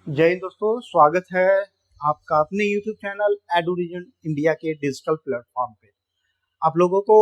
जय हिंद दोस्तों, स्वागत है आपका अपने YouTube चैनल एडुविजन इंडिया के डिजिटल प्लेटफॉर्म पे। आप लोगों को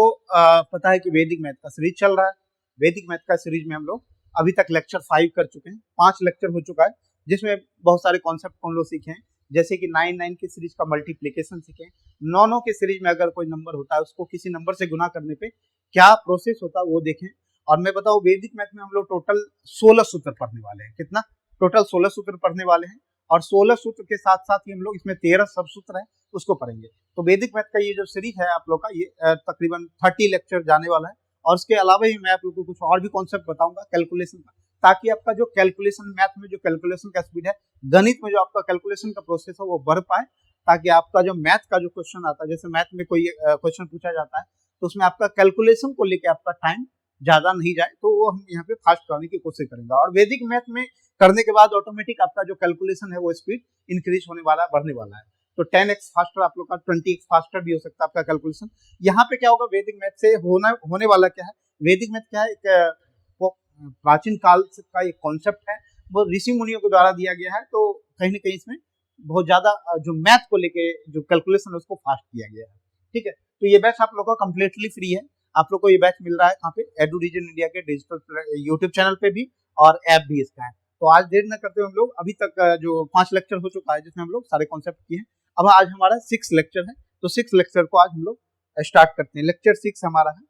पता है कि वैदिक मैथ का सीरीज चल रहा है। वैदिक मैथ का सीरीज में हम लोग अभी तक लेक्चर 5 कर चुके हैं। 5 लेक्चर हो चुका है जिसमें बहुत सारे कॉन्सेप्ट हम लोग सीखे हैं, जैसे कि 9 की सीरीज का मल्टीप्लीकेशन सीखे। 9 के सीरीज में अगर कोई नंबर होता है उसको किसी नंबर से गुना करने पे क्या प्रोसेस होता है वो देखें। और मैं बताऊं, वैदिक मैथ में हम लोग टोटल 16 सूत्र पढ़ने वाले हैं। कितना? टोटल 16 सूत्र पढ़ने वाले हैं। और 16 सूत्र के साथ साथ ही हम लोग इसमें 13 सब सूत्र है उसको पढ़ेंगे। तो वैदिक मैथ का ये जो सीरीज है आप लोग का, ये तकरीबन 30 लेक्चर जाने वाला है। और उसके अलावा ही मैं आप लोगों को कुछ और भी कॉन्सेप्ट बताऊंगा कैलकुलेशन का, ताकि आपका जो कैलकुलेशन मैथ में जो कैलकुलेशन का स्पीड है, गणित में जो आपका कैलकुलेशन का प्रोसेस है वो बढ़ पाए, ताकि आपका जो मैथ का जो क्वेश्चन आता है, जैसे मैथ में कोई क्वेश्चन पूछा जाता है तो उसमें आपका कैलकुलेशन को लेकर आपका टाइम ज्यादा नहीं जाए, तो वो हम यहाँ पे फास्ट करने की कोशिश करेंगे। और वैदिक मैथ में करने के बाद ऑटोमेटिक आपका जो कैलकुलेशन है वो स्पीड इंक्रीज होने वाला है, बढ़ने वाला है। तो 10x फास्टर आप लोग का 20x फास्टर भी हो सकता है आपका कैलकुलेशन। यहाँ पे क्या होगा, वैदिक मैथ से होने वाला क्या है, वैदिक मैथ क्या है, एक प्राचीन काल का एक कॉन्सेप्ट है, वो ऋषि मुनियों के द्वारा दिया गया है। तो कहीं ना कहीं इसमें बहुत ज्यादा जो मैथ को लेके जो कैलकुलेशन है उसको फास्ट किया गया है। ठीक है, तो ये बैच आप लोग का कम्प्लीटली फ्री है। आप लोग को ये बैच मिल रहा है कहाँ पे? एडुविजन इंडिया के डिजिटल यूट्यूब चैनल पे भी, और ऐप भी इसका है। तो आज देर न करते हुए हम लोग अभी तक जो 5 लेक्चर हो चुका है जिसमें हम लोग सारे कॉन्सेप्ट किए हैं। अब आज हमारा 6 लेक्चर है, तो 6 लेक्चर को आज हम लोग स्टार्ट करते हैं। लेक्चर 6 हमारा है,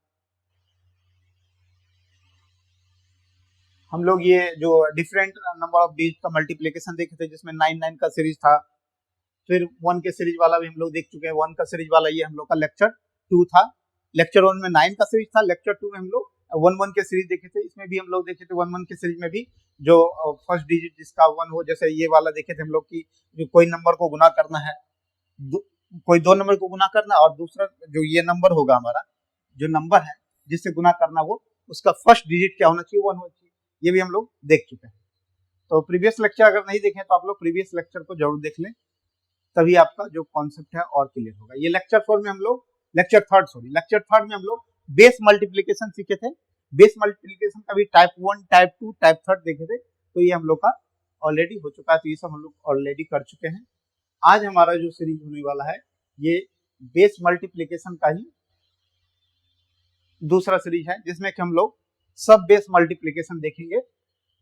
हम लोग ये जो डिफरेंट नंबर ऑफ डिजिट का मल्टीप्लीकेशन देखे थे, जिसमें 9 का सीरीज था। फिर 1 के सीरीज वाला भी हम लोग देख चुके हैं। 1 का सीरीज वाला ये हम लोग का लेक्चर 2 था। लेक्चर 1 में 9 का सीरीज था, लेक्चर 2 में हम लोग 1 के सीरीज देखे थे। इसमें भी हम लोग देखे थे 1 के सीरीज में भी जो फर्स्ट डिजिट जिसका 1 हो, जैसे ये वाला देखे थे हम लोग की जो कोई नंबर को गुना करना है, कोई दो नंबर को गुना करना, और दूसरा जो ये नंबर होगा हमारा, जो नंबर है जिससे गुना करना, वो उसका फर्स्ट डिजिट क्या होना चाहिए, 1 होना चाहिए। ये भी हम लोग देख चुके हैं। तो प्रीवियस लेक्चर अगर नहीं देखें तो आप लोग प्रीवियस लेक्चर को जरूर देख लें, तभी आपका जो कॉन्सेप्ट है और क्लियर होगा। ये लेक्चर 4 में हम लोग लेक्चर थर्ड में हम लोग बेस मल्टीप्लीकेशन सीखे थे। बेस मल्टीप्लीकेशन का भी टाइप 1, टाइप 2, टाइप 3 देखे थे। तो ये हम लोग का ऑलरेडी हो चुका है, तो ये सब हम लोग ऑलरेडी कर चुके हैं। आज हमारा जो सीरीज होने वाला है ये बेस मल्टीप्लीकेशन का ही दूसरा सीरीज है, जिसमें कि हम लोग सब बेस मल्टीप्लीकेशन देखेंगे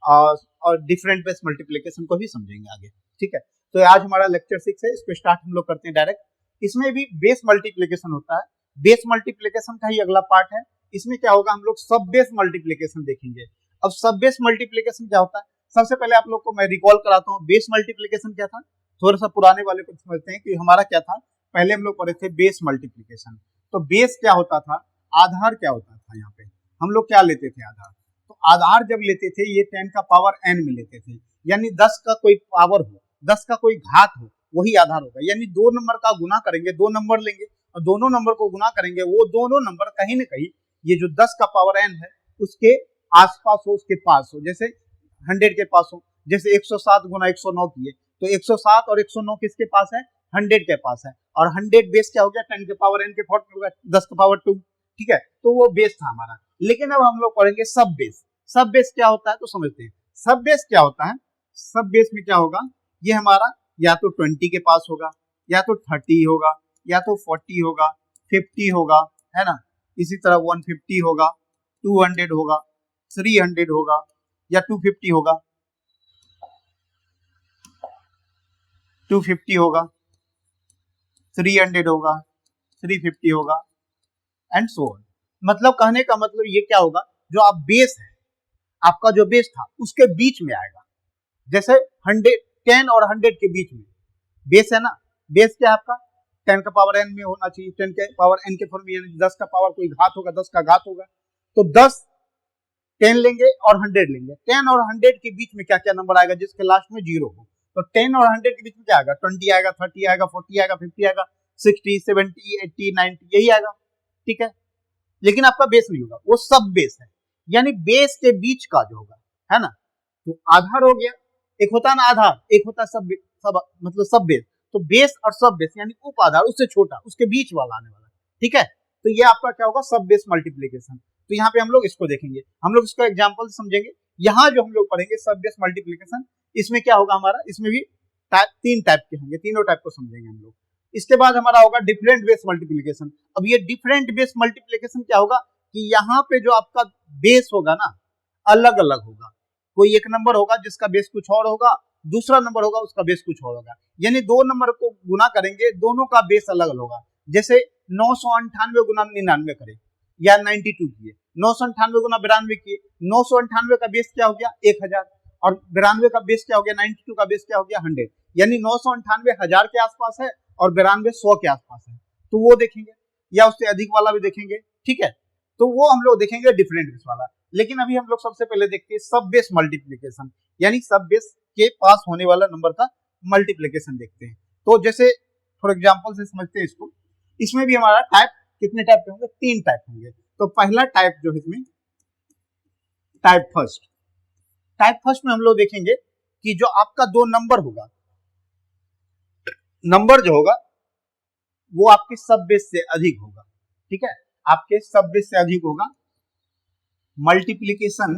और डिफरेंट बेस मल्टीप्लीकेशन को भी समझेंगे आगे। ठीक है, तो आज हमारा लेक्चर 6 है, इसको स्टार्ट हम लोग करते हैं डायरेक्ट। इसमें भी बेस मल्टीप्लीकेशन होता है, बेस मल्टीप्लीकेशन का ही अगला पार्ट है। इसमें क्या होगा, हम लोग सब बेस मल्टीप्लीकेशन देखेंगे। अब सब बेस मल्टीप्लीकेशन क्या होता है, सबसे पहले आप लोग को मैं रिकॉल कराता हूँ बेस मल्टीप्लीकेशन क्या था। थोड़ा सा पुराने वाले को समझते हैं कि हमारा क्या था। पहले हम लोग पढ़े थे बेस मल्टीप्लीकेशन। तो बेस क्या होता था, आधार क्या होता था। यहाँ पे हम लोग क्या लेते थे, आधार। तो आधार जब लेते थे ये 10 का पावर n में लेते थे, यानी 10 का कोई पावर हो, 10 का कोई घात हो, वही आधार होगा। यानी दो नंबर का गुना करेंगे, दो नंबर लेंगे और दोनों नंबर को गुना करेंगे, वो दोनों नंबर कहीं ना कहीं ये जो 10 का पावर n है उसके आसपास हो, उसके पास हो। जैसे 100 के पास हो, जैसे 107 गुना 109 किए तो 107 और 109 किसके पास है, 100 के पास है। और 100 बेस क्या हो गया, 10 के पावर n के 40 होगा, 10 के पावर 2। ठीक है, तो वो बेस था हमारा। लेकिन अब हम लोग पढ़ेंगे सब बेस। सब बेस क्या होता है तो समझते हैं। सब बेस क्या होता है, सब बेस में क्या होगा, ये हमारा या तो 20 के पास होगा, या तो 30 होगा, या तो 40 होगा, 50 होगा, है ना। इसी तरह 150 होगा, 200 होगा, 300 होगा, या 250 होगा, 250 होगा, 300 होगा, 350 होगा, एंड सो ऑन। मतलब कहने का मतलब ये क्या होगा, जो आप बेस है, आपका जो बेस था उसके बीच में आएगा। जैसे 100, 10 और 100 के बीच में बेस है ना। बेस क्या है आपका, 10 का पावर n में होना चाहिए, 10 के पावर n के फॉर्म में, यानी 10 का पावर कोई घात होगा, 10 का घात होगा। तो 10, 10 लेंगे और 100 लेंगे। 10 और 100 के बीच में क्या क्या नंबर आएगा जिसके लास्ट में 0 हो। तो 10 और 100 के बीच में क्या आएगा, 20 आएगा, 30 आएगा, 40 आएगा, 50 आएगा, 60, 70, 80, 90, यही आएगा। ठीक है, लेकिन आपका बेस नहीं होगा, वो सब बेस है। यानी बेस के बीच का जो होगा, है ना। तो आधार हो गया, एक होता है ना आधार, एक होता है सब मतलब सब बेस। तो बेस और सब बेस यानी उप आधार, उससे छोटा, उसके बीच वाला आने वाला। ठीक है, तो ये आपका क्या होगा, सब बेस मल्टीप्लीकेशन। तो यहाँ पे हम लोग इसको देखेंगे, हम लोग इसको एग्जाम्पल समझेंगे। यहाँ जो हम लोग पढ़ेंगे सब बेस मल्टीप्लीकेशन, इसमें क्या होगा हमारा, इसमें भी तीन टाइप के होंगे, तीनों टाइप को समझेंगे हम लोग। इसके बाद हमारा होगा डिफरेंट बेस मल्टीप्लीकेशन। अब ये डिफरेंट बेस मल्टीप्लीकेशन क्या होगा कि यहाँ पे जो आपका बेस होगा ना अलग अलग होगा। कोई एक नंबर होगा जिसका बेस कुछ और होगा, दूसरा नंबर होगा उसका बेस कुछ और होगा, यानी दो नंबर को गुना करेंगे दोनों का बेस अलग अलग होगा। जैसे 998 गुना 99 करें या 92 किए, 998 गुना 92 किए, 998 का बेस क्या हो गया 1000 और 92 का बेस क्या हो गया 92 का बेस क्या हो गया 100, यानी 998 1000 के आसपास है और 92 100 के आसपास है, तो वो देखेंगे, या उससे अधिक वाला भी देखेंगे। ठीक है, तो वो हम लोग देखेंगे डिफरेंट बेस वाला। लेकिन अभी हम लोग सबसे पहले देखते हैं सब बेस मल्टीप्लीकेशन, यानी सब बेस के पास होने वाला नंबर का मल्टीप्लीकेशन देखते हैं। तो जैसे फॉर एग्जांपल से समझते हैं इसको, इसमें भी हमारा टाइप कितने टाइप के होंगे, तीन टाइप होंगे। तो पहला टाइप जो है इसमें टाइप फर्स्ट में हम लोग देखेंगे कि जो आपका दो नंबर होगा, नंबर जो होगा वो आपके सब बेस से अधिक होगा। ठीक है, आपके सब बेस से अधिक होगा। Multiplication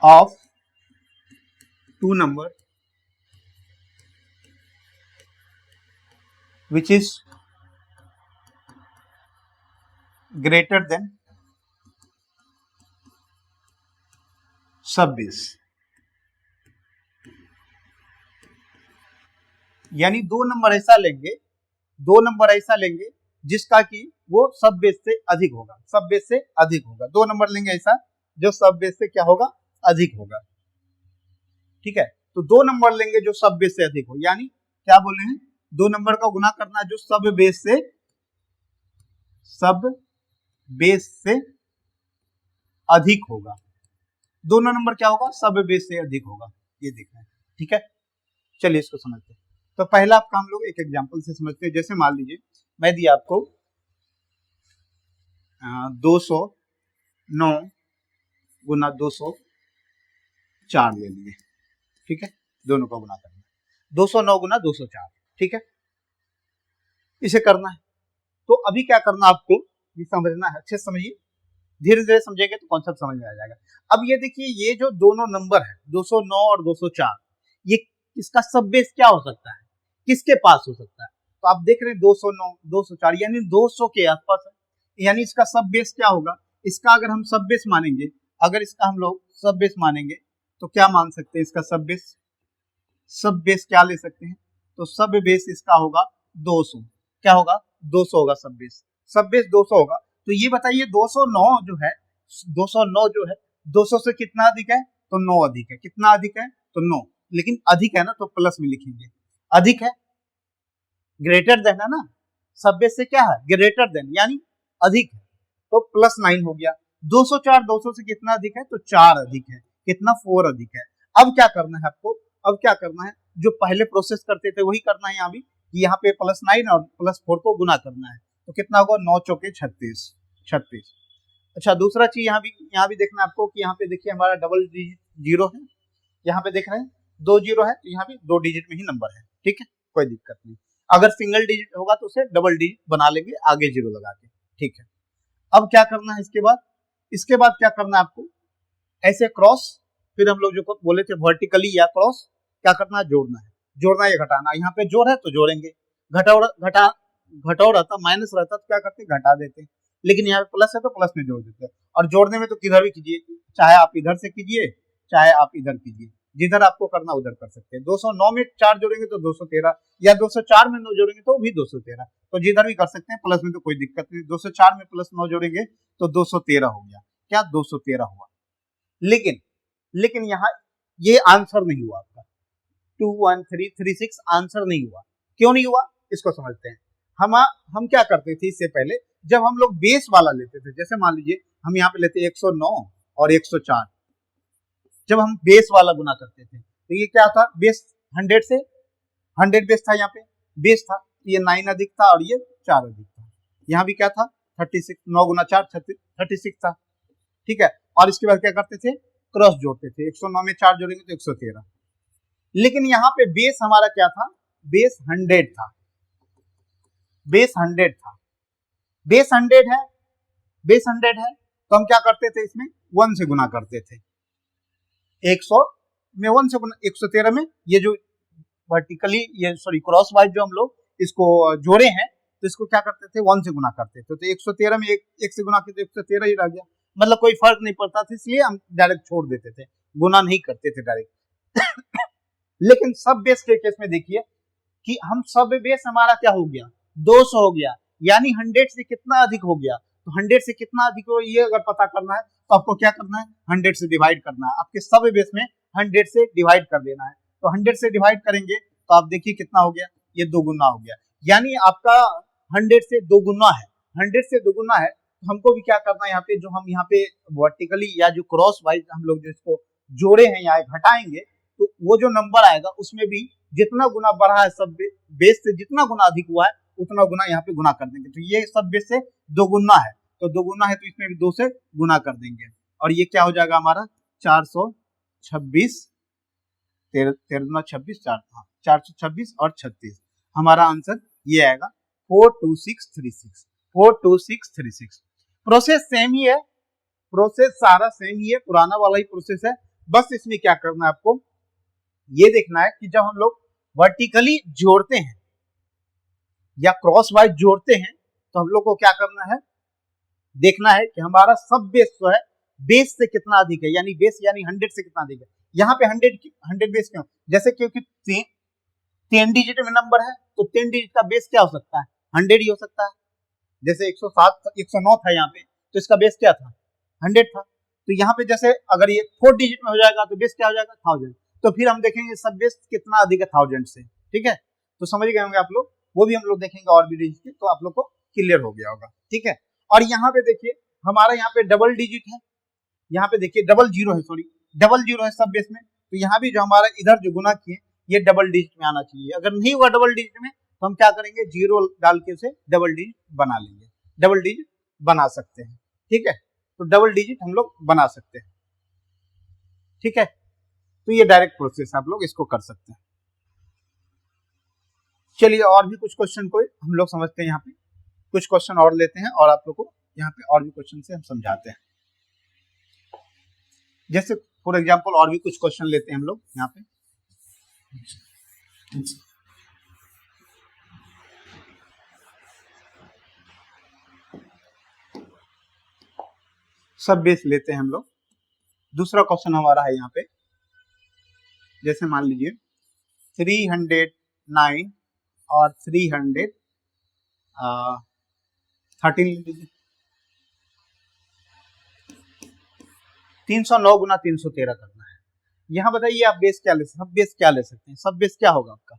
of two number which is greater than सब बेस, यानी दो नंबर ऐसा लेंगे जिसका कि वो सब बेस से अधिक होगा, सब बेस से अधिक होगा। दो नंबर लेंगे ऐसा जो सब बेस से क्या होगा अधिक होगा। ठीक है, तो दो नंबर लेंगे जो सब बेस से अधिक हो, यानी क्या बोले हैं, दो नंबर का गुना करना है जो सब बेस से अधिक होगा। दोनों नंबर क्या होगा सब बेस से अधिक होगा, ये देखना है। ठीक है, चलिए इसको समझते हैं। तो पहला आपका हम लोग एक एग्जांपल से समझते हैं। जैसे मान लीजिए मैं दिया आपको 209 गुना 204 ले लिए। ठीक है, दोनों का गुना करना है 209 गुना 204। ठीक है, इसे करना है। तो अभी क्या करना आपको ये समझना है, अच्छे से समझिए, धीरे धीरे समझेंगे तो कॉन्सेप्ट समझ में आ जाएगा। अब ये देखिए, ये जो दोनों नंबर है 209 और 204, ये इसका सब बेस क्या हो सकता है, किसके पास हो सकता है। तो आप देख रहे हैं 209 204 यानी 200 के आसपास है, यानी इसका सब बेस क्या होगा। इसका अगर हम सब बेस मानेंगे, अगर इसका हम लोग सब बेस मानेंगे तो क्या मान सकते हैं, इसका सब बेस क्या ले सकते हैं। तो सब बेस इसका होगा 200, क्या होगा 200 होगा सब बेस 200 होगा। तो ये बताइए 209 जो है 200 से कितना अधिक है, तो 9 अधिक है। कितना अधिक है, तो 9, लेकिन अधिक है ना तो प्लस में लिखेंगे, अधिक है, ग्रेटर देन है ना, सब बेस से क्या है ग्रेटर देन यानी अधिक है, तो प्लस 9 हो गया। 204 200 से कितना अधिक है, तो 4 अधिक है, कितना 4 अधिक है। अब क्या करना है आपको, अब क्या करना है, जो पहले प्रोसेस करते थे वही करना है यहाँ भी, कि यहाँ पे प्लस 9 और प्लस 4 को गुना करना है, तो कितना होगा 9 चौके 36। अच्छा, दूसरा चीज यहाँ भी देखना है आपको कि यहाँ पे देखिए हमारा डबल डिजिट जीरो है, यहाँ पे देख रहे हैं 2 जीरो है, तो यहाँ भी 2 डिजिट में ही नंबर है। ठीक है, कोई दिक्कत नहीं। अगर सिंगल डिजिट होगा तो उसे डबल डिजिट बना लेंगे आगे जीरो लगा के। ठीक है, अब क्या करना है, इसके बाद क्या करना है आपको, ऐसे क्रॉस, फिर हम लोग जो बोले थे वर्टिकली या क्रॉस, क्या करना है, जोड़ना या घटाना। यहाँ पे जोड़ है तो जोड़ेंगे, घटाओ रहता माइनस रहता तो क्या करते घटा देते, लेकिन यहाँ पे प्लस है तो प्लस में जोड़ देते हैं। और जोड़ने में तो किधर भी कीजिए, चाहे आप इधर से कीजिए चाहे आप इधर कीजिए, जिधर आपको करना उधर कर सकते हैं। 209 में 4 जोड़ेंगे तो 213, या 204 में 9 जोड़ेंगे तो भी 213, तो जिधर भी कर सकते हैं, प्लस में तो कोई दिक्कत नहीं। 204 में प्लस 9 जोड़ेंगे तो 213 हो गया, क्या 213 हुआ। लेकिन यहाँ ये आंसर नहीं हुआ आपका, 21336 आंसर नहीं हुआ। क्यों नहीं हुआ, इसको समझते हैं। हम क्या करते थे इससे पहले, जब हम लोग बेस वाला लेते थे, जैसे मान लीजिए हम यहाँ पे लेते 109 और 104, जब हम बेस वाला गुना करते थे तो ये क्या था, बेस 100 से 100 बेस था, यहाँ पे बेस था, ये 9 अधिक था और ये 4 अधिक था। यहाँ भी क्या था 36, 9 गुना 4 36 था। ठीक है, और इसके बाद क्या करते थे, क्रॉस जोड़ते थे, 109 में 4 जोड़ेंगे तो 113। लेकिन यहाँ पे बेस हमारा क्या था, बेस 100 था, बेस 100 है, तो हम क्या करते थे, इसमें 1 से गुना करते थे। 100 में 1 से गुना, 113 में ये जो वर्टिकली ये सॉरी क्रॉस वाइज जो हम लोग इसको जोड़े हैं, तो इसको क्या करते थे, 1 से गुना करते थे। तो 113 में एक से गुना किया तो 113 ही रह गया, मतलब कोई फर्क नहीं पड़ता था, इसलिए हम डायरेक्ट छोड़ देते थे, गुना नहीं करते थे डायरेक्ट। लेकिन सब बेस के केस में देखिए कि हम सब बेस हमारा क्या हो गया, 200 हो गया, यानी 100 से कितना अधिक हो गया। तो 100 से कितना अधिक हो, ये अगर पता करना है तो आपको क्या करना है, 100 से डिवाइड करना है। आपके सब बेस में 100 से डिवाइड कर देना है। तो 100 से डिवाइड करेंगे तो आप देखिए कितना हो गया, ये 2 गुना हो गया, यानी आपका 100 से 2 गुना है। 100 से 2 गुना है, तो हमको भी क्या करना है, यहाँ पे जो हम यहाँ पे वर्टिकली या जो क्रॉस वाइज हम लोग जो इसको जोड़े हैं यहाँ घटाएंगे, तो वो जो नंबर आएगा उसमें भी जितना गुना बढ़ा है सब बेस से जितना गुना अधिक हुआ है उतना गुना यहाँ पे गुना कर देंगे। तो ये सब बेस से 2 गुना है, तो 2 गुना है तो इसमें भी 2 से गुना कर देंगे, और ये क्या हो जाएगा हमारा 426, 13 26 4, हाँ 426 और 36, हमारा आंसर ये आएगा 42636, 42636। प्रोसेस सेम ही है, प्रोसेस सारा सेम ही है, पुराना वाला ही प्रोसेस है। बस इसमें क्या करना है आपको, ये देखना है कि जब हम लोग वर्टिकली जोड़ते हैं या क्रॉस वाइज जोड़ते हैं, तो हम लोग को क्या करना है, देखना है कि हमारा सब बेस जो है बेस से कितना अधिक है, यानी बेस यानी 100 से कितना अधिक है। यहाँ पे 100 बेस क्यों, जैसे क्योंकि 10 डिजिट में नंबर है, तो 10 डिजिट का बेस क्या हो सकता है, 100 ही हो सकता है। जैसे 107 109 था यहाँ पे, तो इसका बेस क्या था, 100 था। तो यहाँ पे जैसे अगर ये 4 डिजिट में हो जाएगा तो बेस क्या हो जाएगा, 1000। तो फिर हम देखेंगे सब बेस कितना अधिक है 1000 से, ठीक है। तो समझ गए होंगे आप लोग, वो भी हम लोग देखेंगे और भी डिजिट, तो आप लोग को क्लियर हो गया होगा, ठीक है। और यहाँ पे देखिए हमारा यहाँ पे डबल डिजिट है, यहाँ पे देखिए डबल जीरो है, सॉरी डबल जीरो है सब बेस में। तो यहाँ भी जो हमारा इधर जो गुना किए ये डबल डिजिट में आना चाहिए। अगर नहीं हुआ डबल डिजिट में तो हम क्या करेंगे, जीरो डाल के उसे डबल डिजिट बना लेंगे, डबल डिजिट बना सकते हैं, ठीक है। तो डबल डिजिट हम लोग बना सकते हैं, ठीक है। तो ये डायरेक्ट प्रोसेस आप लोग इसको कर सकते हैं। चलिए और भी कुछ क्वेश्चन को हम लोग समझते हैं, यहाँ पे कुछ क्वेश्चन और लेते हैं और आप लोग को यहाँ पे और भी क्वेश्चन से हम समझाते हैं। जैसे फॉर एग्जांपल और भी कुछ क्वेश्चन लेते हैं हम लोग यहाँ पे। सब बेस लेते हैं हम लोग। दूसरा क्वेश्चन हमारा है यहाँ पे, जैसे मान लीजिए 309 और 313 लीजिए, 309 गुना 313 करना है। यहाँ बताइए आप बेस क्या ले सकते हैं, सब बेस क्या ले सकते हैं, सब बेस क्या होगा आपका,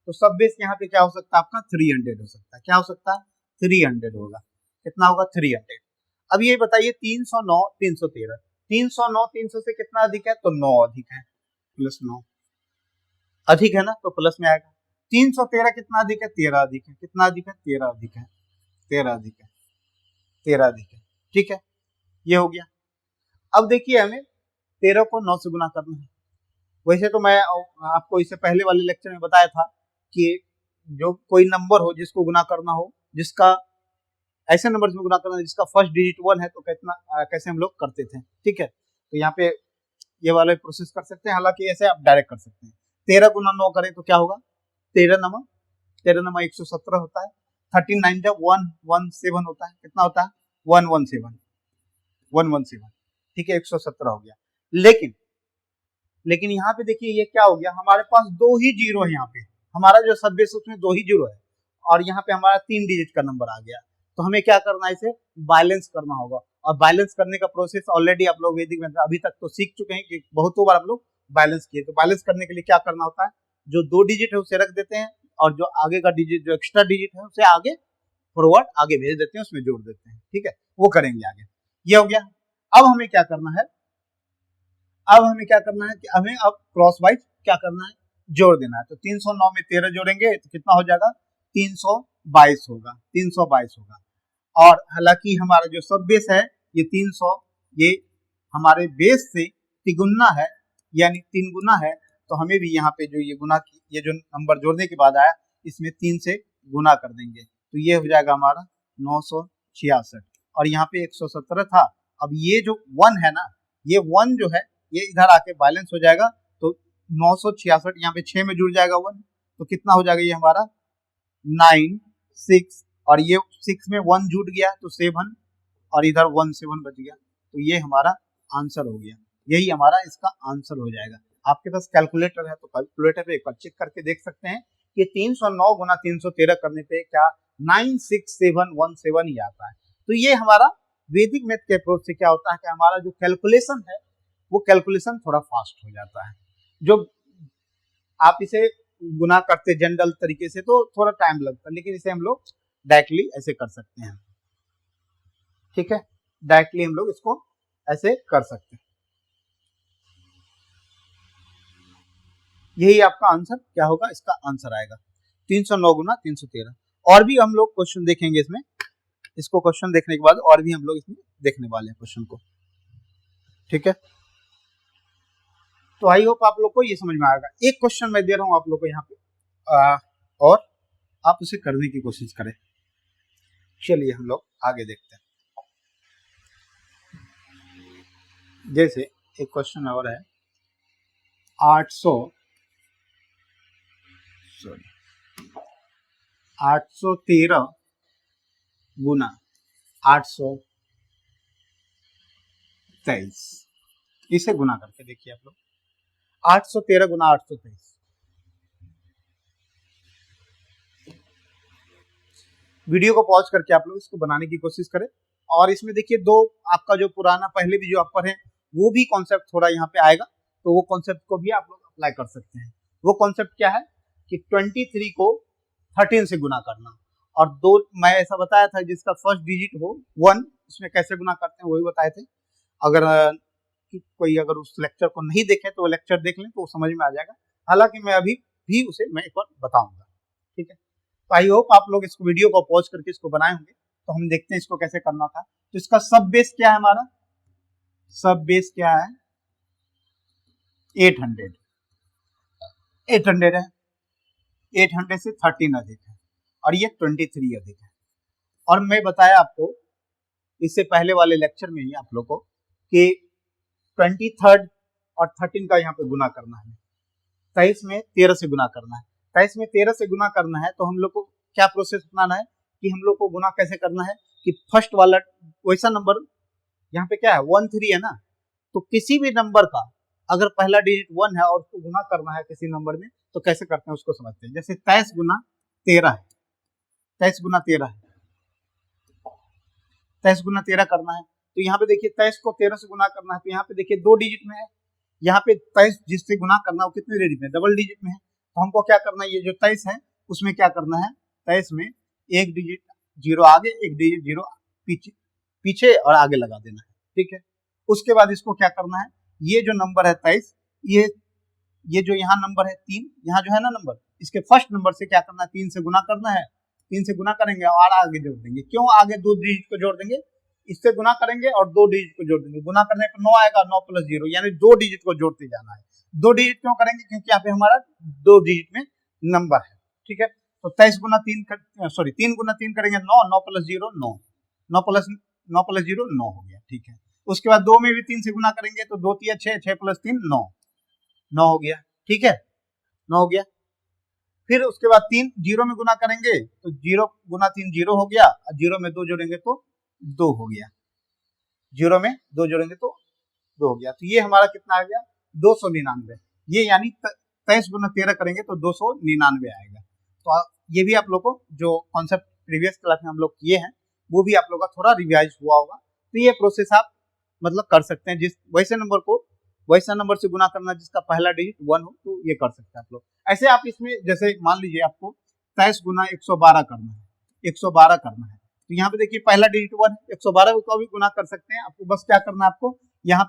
तो सब बेस यहाँ पे क्या हो सकता है आपका 300 हो सकता है। क्या हो सकता है, 300 होगा। कितना होगा, 300। अब ये बताइए 309 313, 309 300 से कितना अधिक है, तो 9 अधिक है, प्लस 9 अधिक है ना, तो प्लस में आएगा। 313 कितना अधिक है, 13 अधिक है। कितना अधिक है, 13 अधिक है, 13 अधिक है, 13 अधिक है, ठीक है। ये हो गया। अब देखिए हमें 13 को 9 से गुना करना है। वैसे तो मैं आपको इससे पहले वाले लेक्चर में बताया था कि जो कोई नंबर हो जिसको गुना करना हो, जिसका ऐसे नंबर में गुना करना जिसका फर्स्ट डिजिट 1 है, तो कितना कैसे हम लोग करते थे, ठीक है। तो यहाँ पे ये वाला प्रोसेस कर सकते हैं, हालांकि ऐसे आप डायरेक्ट कर सकते हैं। 13 गुना 9 करें तो क्या होगा, 13 नमा 117 होता है। 13 जब 117 होता है, कितना होता है 117, ठीक है, 117 हो गया। लेकिन यहाँ पे देखिए ये क्या हो गया, हमारे पास 2 ही जीरो है। यहाँ पे हमारा जो सब बेस उसमें 2 ही जीरो है, और यहाँ पे हमारा 3 डिजिट का नंबर आ गया। तो हमें क्या करना है, इसे बैलेंस करना होगा। और बैलेंस करने का प्रोसेस ऑलरेडी आप लोग वैदिक में अभी तक तो सीख चुके हैं कि बहुतों बार आप लोग बैलेंस किए। तो बैलेंस करने के लिए क्या करना होता है, जो 2 डिजिट है उसे रख देते हैं, और जो आगे का डिजिट जो एक्स्ट्रा डिजिट है उसे आगे फॉरवर्ड आगे भेज देते हैं, उसमें जोड़ देते हैं, ठीक है। वो करेंगे आगे। ये हो गया। अब हमें क्या करना है, कि हमें अब क्रॉस वाइज क्या करना है, जोड़ देना है। तो 309 में 13 जोड़ेंगे तो कितना हो जाएगा, 322 होगा, 322 होगा। और हालांकि हमारा जो सब बेस है ये 300, ये हमारे बेस से तिगुना है, यानी 3 गुना है। तो हमें भी यहाँ पे जो ये गुना की ये जो नंबर जोड़ने के बाद आया, इसमें 3 से गुना कर देंगे। तो ये हो जाएगा हमारा 966, और यहाँ पे 117 था अब ये जो 1 है ना, ये 1 जो है ये इधर आके बैलेंस हो जाएगा, तो 966 यहाँ पे 6 में जुड़ जाएगा 1, तो कितना हो जाएगा ये हमारा 9 6, और ये 6 में 1 जुड़ गया तो 7, और इधर 1 7 बच गया, तो ये हमारा आंसर हो गया। यही हमारा इसका आंसर हो जाएगा। आपके पास कैलकुलेटर है तो कैलकुलेटर पे एक बार चेक करके देख सकते हैं कि 309 गुना 313 करने पे क्या 96717 ही आता है। तो ये हमारा वैदिक मैथ के अप्रोच से क्या होता है कि हमारा जो कैलकुलेशन है वो कैलकुलेशन थोड़ा फास्ट हो जाता है। जो आप इसे गुना करते जनरल तरीके से तो थोड़ा टाइम लगता है, लेकिन इसे हम लोग डायरेक्टली ऐसे कर सकते हैं। ठीक है, डायरेक्टली हम लोग इसको ऐसे कर सकते हैं। यही आपका आंसर क्या होगा, इसका आंसर आएगा 309 गुना 313। और भी हम लोग क्वेश्चन देखेंगे इसमें, इसको क्वेश्चन देखने के बाद और भी हम लोग इसमें देखने वाले हैं क्वेश्चन को। ठीक है, तो आई होप आप लोग को ये समझ में आएगा। एक क्वेश्चन मैं दे रहा हूं आप लोग को यहाँ पे, और आप उसे करने की कोशिश करें। चलिए हम लोग आगे देखते हैं। जैसे एक क्वेश्चन और है 813 गुना 823, इसे गुना करके देखिए आप लोग। 813 गुना 823, वीडियो को पॉज करके आप लोग इसको बनाने की कोशिश करें। और इसमें देखिए दो आपका जो पुराना पहले भी जो अपर है वो भी कॉन्सेप्ट थोड़ा यहाँ पे आएगा, तो वो कॉन्सेप्ट को भी आप लोग अप्लाई कर सकते हैं। वो कॉन्सेप्ट क्या है कि 23 को 13 से गुना करना, और दो मैं ऐसा बताया था जिसका फर्स्ट डिजिट हो 1, उसमें कैसे गुना करते हैं वही बताए थे। अगर कोई अगर उस लेक्चर को नहीं देखे तो वो लेक्चर देख लें तो वो समझ में आ जाएगा। हालांकि मैं अभी भी उसे मैं एक बार बताऊंगा। ठीक है, तो आई होप आप लोग इसको वीडियो को पॉज करके इसको बनाए होंगे। तो हम देखते हैं इसको कैसे करना था। तो इसका सब बेस क्या है, हमारा सब बेस क्या है 800 है। 800 से 13 अधिक है और ये 23 अधिक है। और मैं बताया आपको इससे पहले वाले लेक्चर में ही आप लोग को कि 23 और 13 का यहाँ पे गुना करना है, 23 में 13 से गुना करना है। 23 में 13 से गुना करना है तो हम लोग को क्या प्रोसेस अपनाना है कि हम लोग को गुना कैसे करना है कि फर्स्ट वाला वैसा नंबर यहाँ पे क्या है 13 है ना, तो किसी भी नंबर का अगर पहला डिजिट 1 है और उसको गुना करना है किसी नंबर में तो कैसे करते हैं उसको समझते हैं। जैसे 23 गुना 13 है, 23 गुना 13 है, 23 गुना 13 करना है। तो यहाँ पे देखिए 23 को 13 से गुना करना है, तो यहाँ पे देखिए 2 डिजिट में है। यहाँ पे 23 जिससे गुना करना है वो कितने डिजिट में, डबल डिजिट में है। तो हमको क्या करना है, ये जो 23 है उसमें क्या करना है, 23 में एक डिजिट 0 आगे एक डिजिट 0 पीछे और आगे लगा देना है। ठीक है, उसके बाद इसको क्या करना है, ये जो नंबर है 23, ये जो यहाँ नंबर है 3, यहाँ जो है ना नंबर, इसके फर्स्ट नंबर से क्या करना है 3 से गुना करना है। 3 से गुना करेंगे और आगे जोड़ देंगे। क्यों आगे 2 डिजिट को जोड़ देंगे, इससे गुना करेंगे और 2 डिजिट को जोड़ देंगे। गुना करने पर 9 आएगा, 9 प्लस 0 यानी 2 डिजिट को जोड़ते जाना है। 2 डिजिट क्यों करेंगे, क्योंकि यहाँ पे हमारा 2 डिजिट में नंबर है। ठीक है, तो 23 गुना 3 3 गुना 3 करेंगे 9, 9 प्लस 0 9, 9 प्लस 0 9 हो गया। ठीक है, उसके बाद 2 में भी 3 से गुना करेंगे तो 2 3 6, 6 प्लस 3 9, 9 हो गया। ठीक है, 9 हो गया। फिर उसके बाद 3 0 में गुना करेंगे तो 0 गुना 3 0 हो गया, और 0 में 2 जोड़ेंगे तो 2 हो गया। 0 में 2 जोड़ेंगे तो 2 हो गया। तो ये हमारा कितना आ गया 299। ये यानी 23 गुना 13 करेंगे तो 299 आएगा। तो ये भी आप लोग को जो कॉन्सेप्ट प्रीवियस क्लास में हम लोग किए हैं वो भी आप लोग का थोड़ा रिवाइज हुआ होगा। तो ये प्रोसेस आप मतलब कर सकते हैं, जिस वैसे नंबर को वैसा नंबर से गुना करना जिसका पहला डिजिट 1 हो, तो ये कर सकते हैं आप लोग। ऐसे आप इसमें जैसे मान लीजिए आपको 23 गुना 112 करना है, 112 करना है, तो यहाँ पे देखिए पहला डिजिट 1 है, 112 को भी गुना कर सकते हैं। आपको बस क्या करना है, आपको यहाँ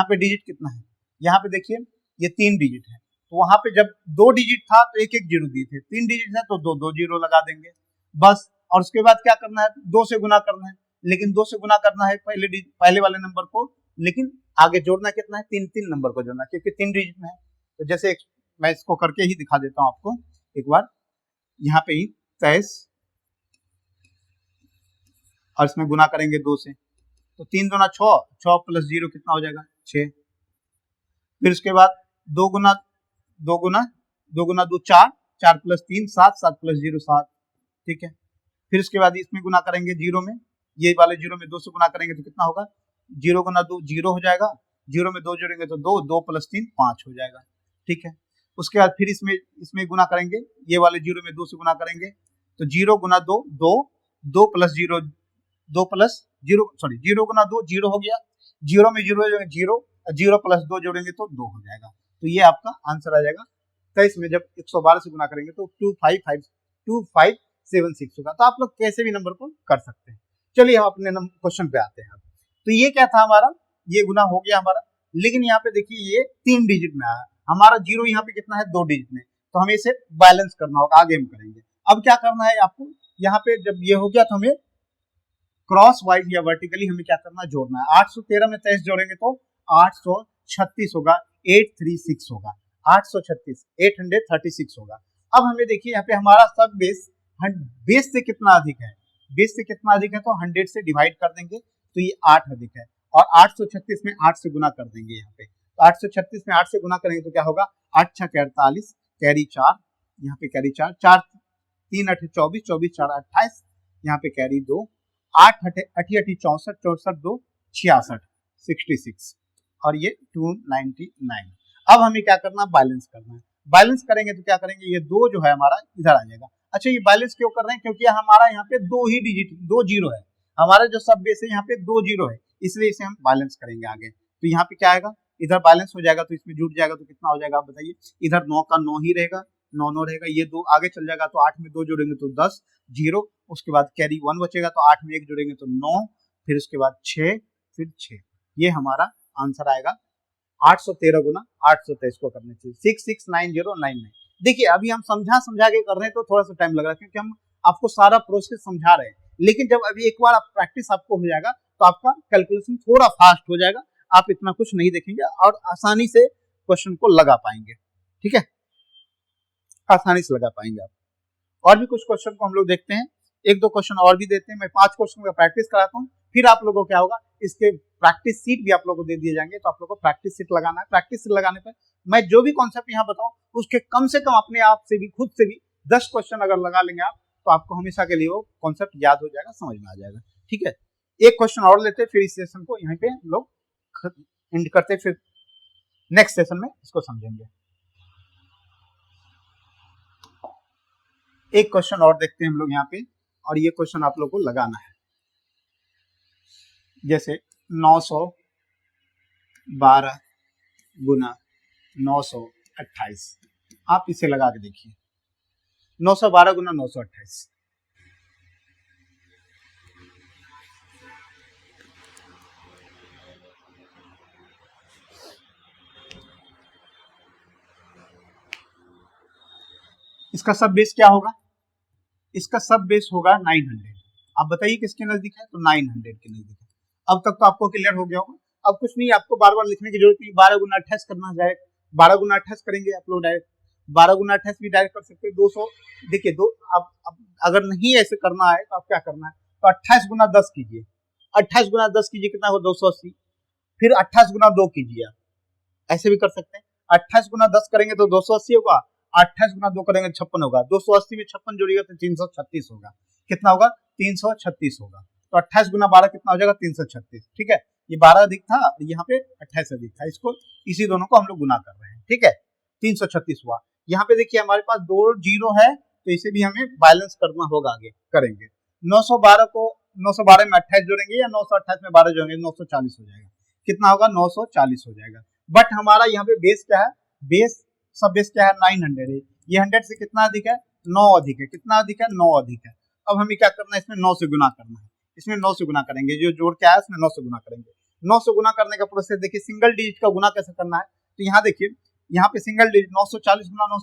पे डिजिट कितना है, यहाँ पे देखिए ये 3 डिजिट है, तो वहां पे जब 2 डिजिट था तो एक एक जीरो दिए थे, 3 डिजिट है तो 2 जीरो लगा देंगे बस। और उसके बाद क्या करना है, 2 से गुना करना है, लेकिन 2 से गुना करना है पहले वाले नंबर को, लेकिन आगे जोड़ना कितना है 3 नंबर को जोड़ना, क्योंकि 3 डिजिट में है। तो जैसे मैं इसको करके ही दिखा देता हूं आपको एक बार। यहाँ पे ही 23 और इसमें गुना करेंगे 2 से, तो 3 दूना 6, 6 प्लस 0 कितना हो जाएगा 6। फिर उसके बाद 2 गुना 2 4, 4 प्लस 3 7, 7 प्लस 0 7, ठीक है। फिर उसके बाद इसमें गुना करेंगे 0 में, ये वाले 0 में 2 से गुना करेंगे तो कितना होगा 0 गुना 2 0 हो जाएगा, 0 में 2 जोड़ेंगे तो 2, 2 प्लस 3 5 हो जाएगा, ठीक है। उसके बाद फिर इसमें गुना करेंगे, ये वाले 0 में 2 से गुना करेंगे तो 0 गुना 2 2, 2 प्लस 0 2 प्लस 0 सॉरी 0 गुना 2 0 हो गया, 0 में 0 जोड़ेंगे 0, 0 प्लस 2 जोड़ेंगे तो 2 हो जाएगा। तो ये आपका आंसर आ जाएगा 23 में जब 112 से गुना करेंगे तो 2576 होगा। तो आप लोग कैसे भी नंबर को कर सकते हैं। चलिए हम अपने क्वेश्चन पे आते हैं। तो ये क्या था हमारा, ये गुना हो गया हमारा, लेकिन यहाँ पे देखिए ये 3 डिजिट में आया, हमारा 0 यहाँ पे कितना है 2 डिजिट में, तो हमें इसे बैलेंस करना होगा, आगे हम करेंगे। अब क्या करना है आपको, यहाँ पे जब ये हो गया तो हमें क्रॉस वाइज या वर्टिकली हमें क्या करना है, जोड़ना है। 813 में 23 जोड़ेंगे तो 836 होगा, 836 होगा, 836 836 होगा। अब हमें देखिए यहाँ पे हमारा सब बेस से कितना अधिक है, बेस से कितना अधिक है तो 100 से डिवाइड कर देंगे तो ये 8 अधिक है, और 836 में 8 से गुना कर देंगे यहाँ पे, तो 836 में 8 से गुना करेंगे तो क्या होगा 8 6 48, कैरी 4, यहाँ पे कैरी 4, 4 3 8 24, 24 4 28, यहाँ पे कैरी 2, 8 8 8 64, 64 2 66, 66, और ये 299। अब हमें क्या करना है, बैलेंस करना है। बैलेंस करेंगे तो क्या करेंगे, ये 2 जो है हमारा इधर आ जाएगा। अच्छा ये बैलेंस क्यों कर रहे हैं, क्योंकि हमारा यहाँ पे 2 ही डिजिट 2 जीरो है, हमारा जो सब बेस है यहाँ पे 2 जीरो है, इसलिए इसे हम बैलेंस करेंगे आगे। तो यहाँ पे क्या आएगा, इधर बैलेंस हो जाएगा तो इसमें जुड़ जाएगा तो कितना हो जाएगा आप बताइए, इधर 9 का 9 ही रहेगा, 9 9 रहेगा, ये 2 आगे चल जाएगा तो 8 में 2 जोड़ेंगे तो 10 0, उसके बाद कैरी 1 बचेगा तो 8 में 1 जोड़ेंगे तो 9, फिर उसके बाद 6, फिर 6, ये हमारा आंसर आएगा 813 गुना 823 को करने से 669099। देखिए अभी हम समझा के कर रहे हैं तो थोड़ा सा टाइम लग रहा है, क्योंकि हम आपको सारा प्रोसेस समझा रहे हैं, लेकिन जब अभी एक बार आप प्रैक्टिस आपको हो जाएगा तो आपका कैलकुलेशन थोड़ा फास्ट हो जाएगा, आप इतना कुछ नहीं देखेंगे और आसानी से क्वेश्चन को लगा पाएंगे, ठीक है, आसानी से लगा पाएंगे आप। और भी कुछ क्वेश्चन को हम लोग देखते हैं, एक दो क्वेश्चन और भी देते हैं, मैं 5 क्वेश्चन का प्रैक्टिस कराता हूँ, फिर आप लोगों को क्या होगा, इसके प्रैक्टिस सीट भी आप लोगों को दे दिए जाएंगे, तो आप लोगों को प्रैक्टिस सीट लगाना है। प्रैक्टिस सीट लगाने पर मैं जो भी कॉन्सेप्ट यहाँ बताऊं उसके कम से कम अपने आप से भी खुद से भी 10 क्वेश्चन अगर लगा लेंगे आप, तो आपको हमेशा के लिए वो कॉन्सेप्ट याद हो जाएगा, समझ में आ जाएगा, ठीक है। एक क्वेश्चन और लेते हैं, फिर इस सेशन को यहाँ पे हम लोग एंड करते हैं, फिर नेक्स्ट सेशन में इसको समझेंगे। एक क्वेश्चन और देखते हैं हम लोग यहाँ पे, और ये क्वेश्चन आप लोग को लगाना है, जैसे 912 गुना 928, आप इसे लगा के देखिए, 912 गुना 928, इसका सब बेस क्या होगा, इसका सब बेस होगा 900। आप बताइए किसके नजदीक है, तो 900 के नजदीक है। अब तक तो आपको क्लियर हो गया होगा, अब कुछ नहीं, आपको बार बार लिखने की जरूरत नहीं, 12 गुना 28 करना है, 12 गुना 28 करेंगे आप लोग डायरेक्ट, 12 गुना 28 भी डायरेक्ट कर सकते हैं, 200 देखिए दो, अब अगर नहीं ऐसे करना है तो आप क्या करना है, तो 28 गुना 10 कीजिए, 28 गुना 10 कीजिए, कितना हो 280, फिर 28 गुना 2 कीजिए, आप ऐसे भी कर सकते हैं, 28 गुना 10 करेंगे तो 280 होगा, 28 गुना 2 करेंगे 56 होगा, 280 में 56 जोड़िएगा तो 336 होगा, कितना होगा 336 होगा, तो 28 गुना 12 कितना हो जाएगा 336, ठीक है। ये 12 अधिक था, यहाँ पे 28 अधिक था, इसको इसी दोनों को हम लोग गुना कर रहे हैं, ठीक है, 336 हुआ। यहाँ पे देखिए हमारे पास 2 जीरो है, तो इसे भी हमें बैलेंस करना होगा, आगे करेंगे। 912 को 912 में 28 जोड़ेंगे या 928 में 12 जोड़ेंगे, 940 हो जाएगा, कितना होगा 940 हो जाएगा। बट हमारा यहाँ पे बेस क्या है, बेस सब बेस क्या है 900 है, ये 100 से कितना अधिक है 9 अधिक है, कितना अधिक है 9 अधिक है। अब हमें क्या करना है, इसमें 9 से गुना करना है, इसमें 9 से गुना करेंगे, जो जोड़ के आया इसमें 9 से गुना करेंगे। 9 से गुना करने का प्रोसेस देखिए, सिंगल डिजिट का गुना कैसे करना है, तो यहाँ देखिए, यहाँ पे सिंगल डिजिट 940 गुना 9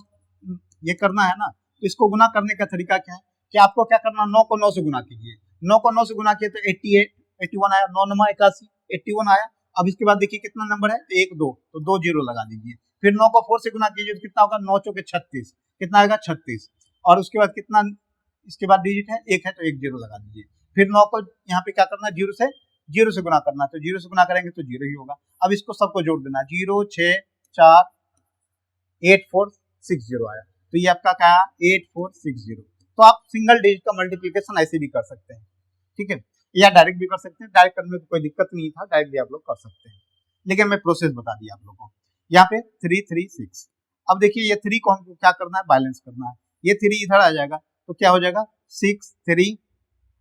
ये करना है ना, तो इसको गुना करने का तरीका क्या है कि आपको क्या करना, 9 को 9 से गुना कीजिए, 9 को 9 से गुना किए तो 88 81 आया, 9 9 81 81 आया। अब इसके बाद देखिए कितना नंबर है, 1 2, तो 2 जीरो लगा दीजिए, फिर 9 को 4 से गुना कीजिए तो कितना होगा 9 चौके 36, कितना आएगा 36, और उसके बाद कितना, इसके बाद डिजिट है 1 है तो 1 जीरो लगा दीजिए, फिर 9 को यहाँ पे क्या करना है 0 से जीरो से गुना करना है, तो जीरो से गुना करेंगे तो जीरो ही होगा। अब इसको सबको जोड़ देना, 0 6 4 8 4 6 0 आया, तो ये आपका क्या है 8 4 6 0। तो आप सिंगल डिजिट का मल्टीप्लीकेशन ऐसे भी कर सकते हैं, ठीक है, या डायरेक्ट भी कर सकते हैं। डायरेक्ट करने में कोई दिक्कत नहीं था, डायरेक्ट भी आप लोग कर सकते हैं, लेकिन मैं प्रोसेस बता दिया आप लोगों को। यहाँ पे 3 3 6। अब देखिए ये 3 को हमको क्या करना है, बैलेंस करना है। ये 3 इधर आ जाएगा तो क्या हो जाएगा 6 3,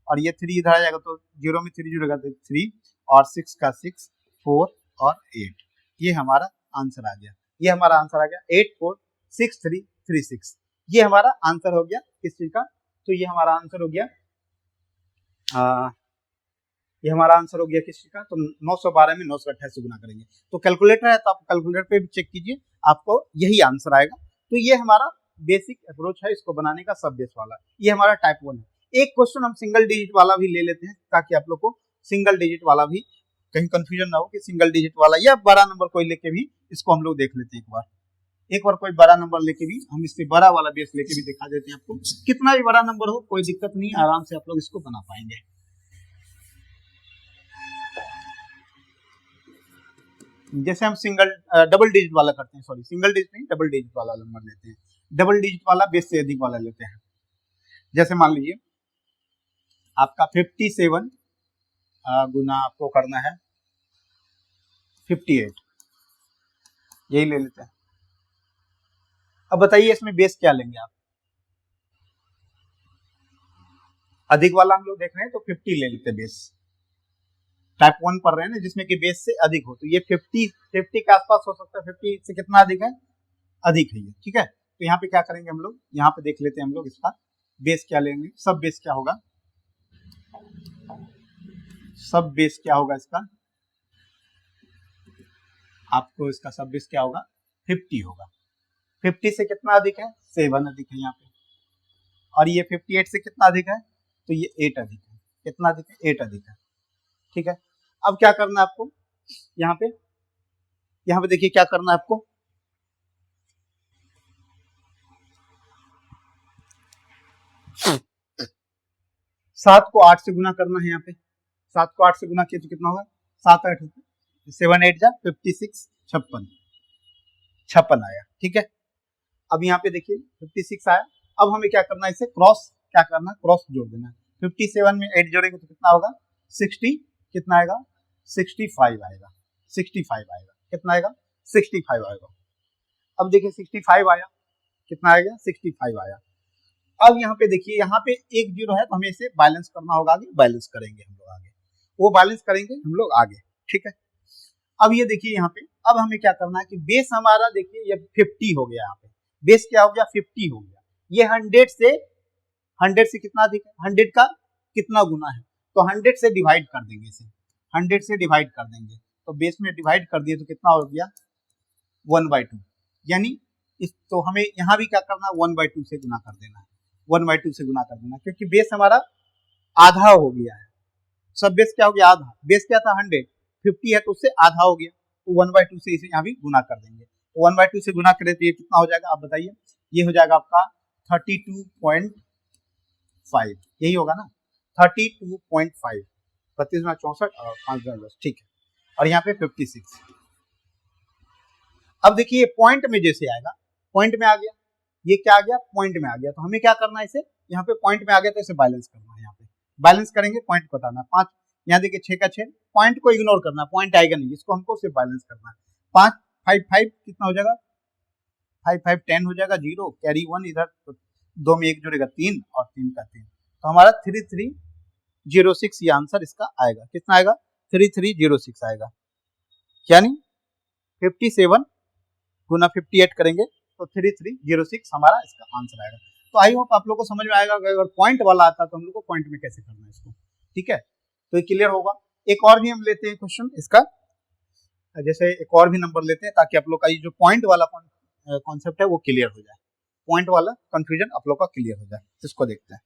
और ये 3 इधर आ जाएगा तो 0 में 3 जुड़ेगा तो 3, और 6 का 6 4 और 8। ये हमारा आंसर आ गया, ये हमारा आंसर आ गया 8 4 6 3 3 6। ये हमारा आंसर हो गया किस चीज का, तो ये हमारा आंसर हो गया ये हमारा आंसर हो गया किस चीज का, तो 912 में 928 से गुना करेंगे। तो कैलकुलेटर है तो आप कैलकुलेटर पे भी चेक कीजिए, आपको यही आंसर आएगा। तो ये हमारा बेसिक अप्रोच है इसको बनाने का, सब बेस वाला। ये हमारा टाइप 1 है। एक क्वेश्चन हम सिंगल डिजिट वाला भी ले लेते हैं ताकि आप लोग को सिंगल डिजिट वाला भी कहीं कंफ्यूजन ना हो कि सिंगल डिजिट वाला या बड़ा नंबर कोई लेके भी इसको हम लोग देख लेते हैं। एक बार कोई बड़ा नंबर लेके भी हम इससे बड़ा वाला बेस लेके भी दिखा देते हैं आपको। कितना भी बड़ा नंबर हो कोई दिक्कत नहीं, आराम से आप लोग इसको बना पाएंगे। जैसे हम डबल डिजिट वाला करते हैं, सॉरी सिंगल डिजिट नहीं डबल डिजिट वाला नंबर लेते हैं, डबल डिजिट वाला बेस से अधिक वाला लेते हैं। जैसे मान लीजिए आपका 57 गुना आपको करना है 58, यही ले लेते हैं। अब बताइए इसमें बेस क्या लेंगे आप, अधिक वाला हम लोग देख रहे हैं तो 50 ले लेते हैं बेस। टाइप 1 पढ़ रहे हैं ना जिसमें कि बेस से अधिक हो, तो ये 50 के आसपास हो सकता है। 50 से कितना अधिक है, अधिक है ये, ठीक है। तो यहाँ पे क्या करेंगे हम लोग, यहाँ पे देख लेते हैं हम लोग इसका बेस क्या लेंगे। सब बेस क्या होगा, सब बेस क्या होगा इसका, आपको इसका सब बेस क्या होगा 50 होगा। 50 से कितना अधिक है, 7 अधिक है यहाँ पे, और ये 58 से कितना अधिक है, तो ये 8 अधिक है। कितना अधिक है, 8 अधिक है, ठीक है। अब क्या करना है आपको, यहाँ पे देखिए क्या करना है आपको, सात को 8 से गुना करना है। यहाँ पे 7 को 8 से गुना किया तो कितना होगा, 7 8 7 8 जा 56, 56 आया, ठीक है। अब यहाँ पे देखिए 56 आया। अब हमें क्या करना है, इसे क्रॉस क्या करना है, क्रॉस जोड़ देना है। 57 में 8 जोड़ेंगे तो कितना होगा 60, कितना आएगा 65 आएगा, 65 आएगा, कितना आएगा 65 आएगा। अब देखिए 65 आया, कितना आएगा 65 आया। अब यहाँ पे देखिए यहाँ पे एक जीरो है तो हमें इसे बैलेंस करना होगा, आगे बैलेंस करेंगे हम लोग, आगे वो बैलेंस करेंगे हम लोग आगे, ठीक है। अब ये देखिए यहाँ पे अब हमें क्या करना है कि बेस हमारा देखिए ये 50 हो गया, यहाँ पे बेस क्या हो गया 50 हो गया। ये 100 से कितना अधिक है, 100 का कितना गुना है, तो 100 से डिवाइड कर देंगे इसे, 100 से डिवाइड कर देंगे तो बेस में डिवाइड कर दिए तो कितना हो गया 1/2, यानी इस तो हमें यहाँ भी क्या करना है 1/2 से गुना कर देना है, 1/2 से गुना कर देना, क्योंकि बेस हमारा आधा हो गया है। सब बेस क्या हो गया आधा, बेस क्या था 100, 50 है तो उससे आधा हो गया, तो 1/2 से इसे यहाँ भी गुना कर देंगे। तो 1/2 से गुना करें तो ये कितना हो जाएगा आप बताइए, ये हो जाएगा आपका 32.5, यही होगा ना 32.5, 32 में 64 और 5 10, ठीक है। और यहाँ पे 56। अब देखिए पॉइंट में जैसे आएगा, पॉइंट में आ गया, ये क्या आ गया पॉइंट में आ गया, तो हमें क्या करना है इसे, यहाँ पे पॉइंट में आ गया तो इसे बैलेंस करना है। यहाँ पे बैलेंस करेंगे, पॉइंट बताना 5, यहाँ देखिए 6 का 6, पॉइंट को इग्नोर करना, पॉइंट आएगा नहीं, इसको हमको सिर्फ बैलेंस करना है। 5 5 5 कितना हो जाएगा 5 5 10 हो जाएगा, 0 कैरी 1 इधर, तो 2 में 1 जुड़ेगा 3 और 3 का 3, तो हमारा 3306 ये आंसर इसका आएगा। कितना आएगा 3306 आएगा, यानी 57 गुना 58 करेंगे तो 3306 हमारा इसका आंसर आएगा। तो आई होप आप लोग को समझ में आएगा, अगर पॉइंट वाला आता तो हम लोग को पॉइंट में कैसे करना है इसको, ठीक है। तो ये क्लियर होगा। एक और भी हम लेते हैं क्वेश्चन इसका, जैसे एक और भी नंबर लेते हैं ताकि आप लोग का ये जो पॉइंट वाला कॉन्सेप्ट है वो क्लियर हो जाए, पॉइंट वाला कंफ्यूजन आप लोग का क्लियर हो जाए। इसको देखते हैं,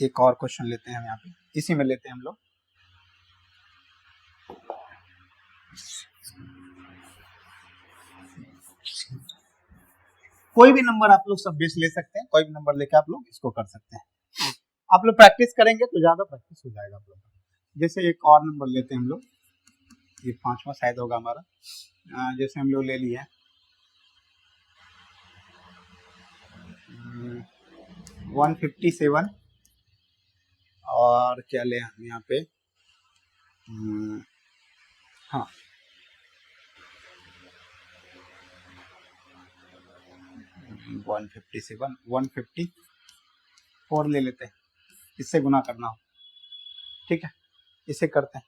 एक और क्वेश्चन लेते हैं हम यहाँ पे, इसी में लेते हैं हम लोग। कोई भी नंबर आप लोग सब बेस ले सकते हैं, कोई भी नंबर लेके आप लोग इसको कर सकते हैं। आप लोग प्रैक्टिस करेंगे तो ज्यादा प्रैक्टिस हो जाएगा आप लोग। जैसे एक और नंबर लेते हैं हम लोग, ये 5वां शायद होगा हमारा। जैसे हम लोग ले लिए 157 और क्या ले हम यहाँ पे, हाँ 157 154 ले लेते हैं, इससे गुना करना हो, ठीक है। इसे करते हैं,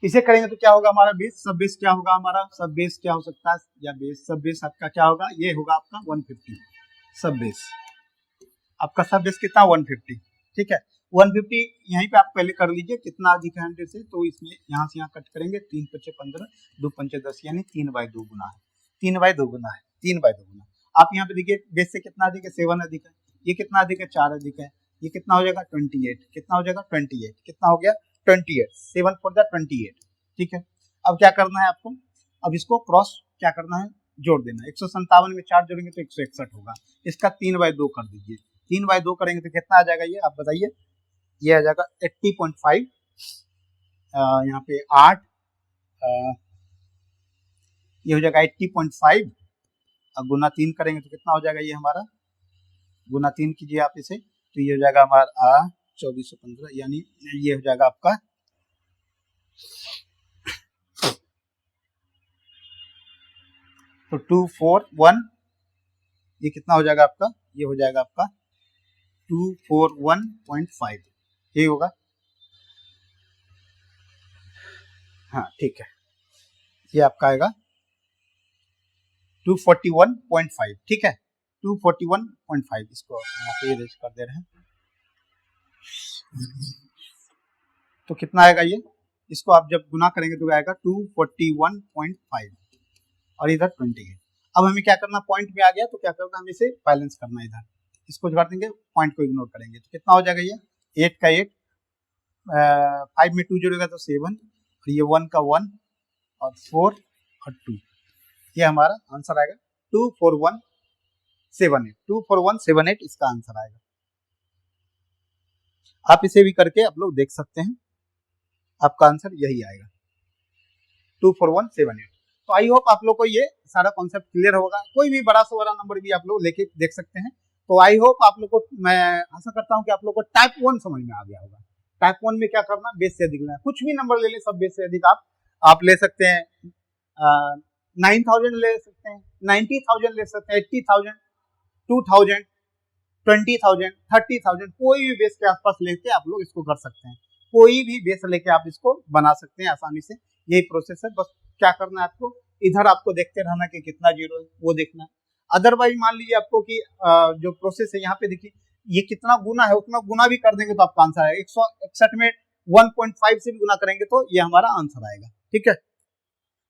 इसे करेंगे तो क्या होगा हमारा बेस, सब बेस क्या होगा हमारा, सब बेस क्या हो सकता है, या बेस सब बेस आपका क्या होगा, ये होगा आपका 150 सब बेस, आपका सब बेस कितना 150, ठीक है। 150 यहीं पे आप पहले कर लीजिए कितना अधिक है 100 से, तो इसमें यहाँ से यहाँ कट करेंगे, 3 × 5 = 15, 2 × 5 = 10, यानी 3/2 गुना है, 3/2 गुना है, 3/2 गुना। आप यहाँ पे देखिए बेस से कितना अधिक है, 7 अधिक है, ये कितना अधिक है, 4 अधिक है, ये कितना हो जाएगा 28, कितना हो जाएगा 28, कितना हो गया 28, 7 4 28, ठीक है। अब क्या करना है आपको, अब इसको क्रॉस क्या करना है, जोड़ देना है। 157 में 4 जोड़ेंगे तो 161 होगा, इसका 3/2 कर दीजिए, 3/2 करेंगे तो कितना आ जाएगा, ये आप बताइए, ये आ जाएगा 80.5, यहाँ पे 8, ये हो जाएगा 80.5, गुना 3 करेंगे तो कितना हो जाएगा, ये हमारा गुना 3 कीजिए आप इसे, तो ये हो जाएगा हमारा 2415, यानी ये हो जाएगा आपका तो 241, ये कितना हो जाएगा आपका, ये हो जाएगा आपका 241.5, ये होगा, हाँ ठीक है, ये आपका आएगा 241.5, ठीक है 241.5, इसको यहाँ पे इरेज कर दे रहे हैं, तो कितना आएगा ये, इसको आप जब गुना करेंगे तो आएगा 241.5 और इधर 28। अब हमें क्या करना, पॉइंट में आ गया तो क्या करना, हमें इसे बैलेंस करना है, इधर इसको कर देंगे, पॉइंट को इग्नोर करेंगे तो कितना हो जाएगा, ये 8 का 8, 5 में 2 जोड़ेगा तो 7, और ये 1 का 1 और 4 और 2, ये हमारा आंसर आएगा 24178, 24178 इसका आंसर आएगा। आप इसे भी करके आप लोग देख सकते हैं, आपका आंसर यही आएगा 24178। तो आई होप आप लोग को ये सारा कॉन्सेप्ट क्लियर होगा, कोई भी बड़ा से बड़ा नंबर भी आप लोग लेके देख सकते हैं। तो आई होप आप लोग को, मैं आशा करता हूँ कि आप लोग को टाइप 1 समझ में आ गया होगा। टाइप 1 में क्या करना, बेस से अधिक लेना, कुछ भी नंबर ले ले, सब बेस से अधिक आप ले सकते हैं, 9000 ले सकते हैं, 90,000 ले सकते हैं, 80,000, 2,000, 20,000, 30,000, कोई भी बेस के आसपास लेके आप लोग इसको कर सकते हैं, कोई भी बेस लेके आप इसको बना सकते हैं आसानी से, यही प्रोसेस है। बस क्या करना है आपको, इधर आपको देखते रहना कि कितना जीरो है वो देखना है। अदरवाइज मान लीजिए आपको कि जो प्रोसेस है यहाँ पे देखिए ये कितना गुना है, उतना गुना भी कर देंगे तो आपका आंसर आएगा, 161 में 1.5 से भी गुना करेंगे तो ये हमारा आंसर आएगा, ठीक है।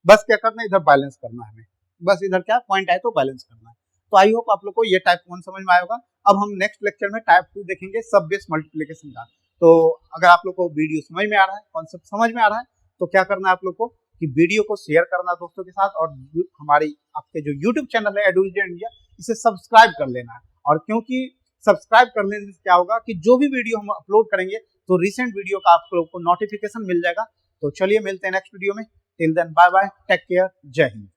बस क्या करना है, इधर बैलेंस करना है हमें, बस इधर क्या पॉइंट आए तो बैलेंस करना है। तो आई होप आप लोग को ये टाइप 1 समझ में आया होगा। अब हम नेक्स्ट लेक्चर में टाइप 2 देखेंगे, सब बेस मल्टीप्लिकेशन का। तो अगर आप लोग को वीडियो समझ में आ रहा है, कॉन्सेप्ट समझ में आ रहा है, तो क्या करना है आप लोग को कि वीडियो को शेयर करना दोस्तों के साथ, और हमारी आपके जो यूट्यूब चैनल है एडुविजन इंडिया, इसे सब्सक्राइब कर लेना है। और क्योंकि सब्सक्राइब करने से क्या होगा कि जो भी वीडियो हम अपलोड करेंगे तो रिसेंट वीडियो का आप लोग को नोटिफिकेशन मिल जाएगा। तो चलिए मिलते हैं नेक्स्ट वीडियो में, till then bye bye, take care, जय हिंद।